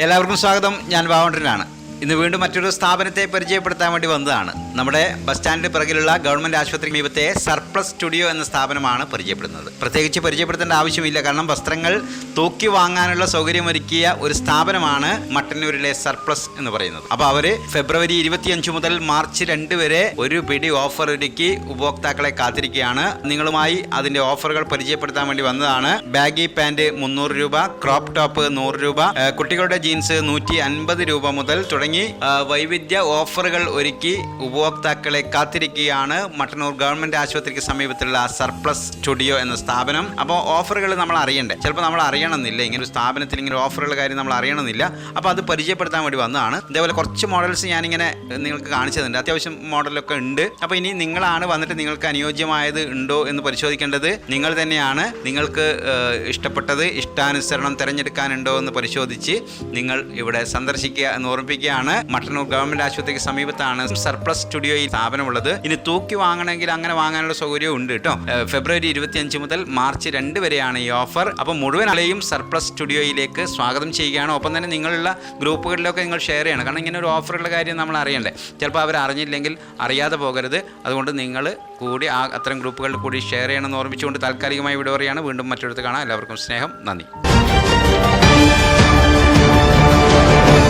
എല്ലാവർക്കും സ്വാഗതം. ഞാൻ ബാവണ്ടനാണ്. ഇന്ന് വീണ്ടും മറ്റൊരു സ്ഥാപനത്തെ പരിചയപ്പെടുത്താൻ വേണ്ടി വന്നതാണ്. നമ്മുടെ ബസ് സ്റ്റാൻഡിന് പിറകിലുള്ള ഗവൺമെന്റ് ആശുപത്രി സമീപത്തെ സർപ്ലസ് സ്റ്റുഡിയോ എന്ന സ്ഥാപനമാണ് പരിചയപ്പെടുന്നത്. പ്രത്യേകിച്ച് പരിചയപ്പെടുത്തേണ്ട ആവശ്യമില്ല, കാരണം വസ്ത്രങ്ങൾ തൂക്കി വാങ്ങാനുള്ള സൗകര്യമൊരുക്കിയ ഒരു സ്ഥാപനമാണ് മട്ടന്നൂരിലെ സർപ്ലസ് എന്ന് പറയുന്നത്. അപ്പോൾ അവര് ഫെബ്രുവരി 25 മുതൽ മാർച്ച് 2 വരെ ഒരു പിടി ഓഫർ ഒരുക്കി ഉപഭോക്താക്കളെ കാത്തിരിക്കുകയാണ്. നിങ്ങളുമായി അതിന്റെ ഓഫറുകൾ പരിചയപ്പെടുത്താൻ വേണ്ടി വന്നതാണ്. ബാഗി പാന്റ് 300 രൂപ, ക്രോപ്പ് ടോപ്പ് 100 രൂപ, കുട്ടികളുടെ ജീൻസ് 150 രൂപ മുതൽ തുടങ്ങി വൈവിധ്യ ഓഫറുകൾ ഒരുക്കി ഉപഭോക്താക്കളെ കാത്തിരിക്കുകയാണ് മട്ടന്നൂർ ഗവൺമെന്റ് ആശുപത്രിക്ക് സമീപത്തുള്ള സർപ്ലസ് സ്റ്റുഡിയോ എന്ന സ്ഥാപനം. അപ്പോൾ ഓഫറുകൾ നമ്മൾ അറിയണ്ടേ? ചിലപ്പോൾ നമ്മൾ അറിയണമെന്നില്ല, ഇങ്ങനെ ഒരു സ്ഥാപനത്തിൽ ഇങ്ങനെ ഓഫറുകളുടെ കാര്യം നമ്മൾ അറിയണമെന്നില്ല. അപ്പോൾ അത് പരിചയപ്പെടുത്താൻ വേണ്ടി വന്നതാണ്. ഇതേപോലെ കുറച്ച് മോഡൽസ് ഞാനിങ്ങനെ നിങ്ങൾക്ക് കാണിച്ചതുണ്ട്. അത്യാവശ്യം മോഡലൊക്കെ ഉണ്ട്. അപ്പോൾ ഇനി നിങ്ങളാണ് വന്നിട്ട് നിങ്ങൾക്ക് അനുയോജ്യമായത് ഉണ്ടോ എന്ന് പരിശോധിക്കേണ്ടത് നിങ്ങൾ തന്നെയാണ്. നിങ്ങൾക്ക് ഇഷ്ടപ്പെട്ടത് ഇഷ്ടാനുസരണം തിരഞ്ഞെടുക്കാനുണ്ടോ എന്ന് പരിശോധിച്ച് നിങ്ങൾ ഇവിടെ സന്ദർശിക്കുക എന്ന് ഓർമ്മിപ്പിക്കുക. മട്ടന്നൂർ ഗവൺമെന്റ് ആശുപത്രിക്ക് സമീപത്താണ് സർപ്ലസ് സ്റ്റുഡിയോ ഈ സ്ഥാപനമുള്ളത്. ഇനി തൂക്കി വാങ്ങണമെങ്കിൽ അങ്ങനെ വാങ്ങാനുള്ള സൗകര്യം ഉണ്ട് കേട്ടോ. ഫെബ്രുവരി 25 മുതൽ മാർച്ച് 2 വരെയാണ് ഈ ഓഫർ. അപ്പോൾ മുഴുവൻ ആളെയും സർപ്ലസ് സ്റ്റുഡിയോയിലേക്ക് സ്വാഗതം ചെയ്യുകയാണ്. ഒപ്പം തന്നെ നിങ്ങളുള്ള ഗ്രൂപ്പുകളിലൊക്കെ നിങ്ങൾ ഷെയർ ചെയ്യണം, കാരണം ഇങ്ങനെ ഒരു ഓഫറുള്ള കാര്യം നമ്മൾ അറിയണ്ടേ. ചിലപ്പോൾ അവർ അറിഞ്ഞില്ലെങ്കിൽ അറിയാതെ പോകരുത്. അതുകൊണ്ട് നിങ്ങൾ കൂടി അത്തരം ഗ്രൂപ്പുകളിൽ കൂടി ഷെയർ ചെയ്യണമെന്ന് ഓർമ്മിച്ചുകൊണ്ട് താൽക്കാലികമായി വിട പറയുകയാണ്. വീണ്ടും മറ്റൊരിടത്ത് കാണാം. എല്ലാവർക്കും സ്നേഹം, നന്ദി.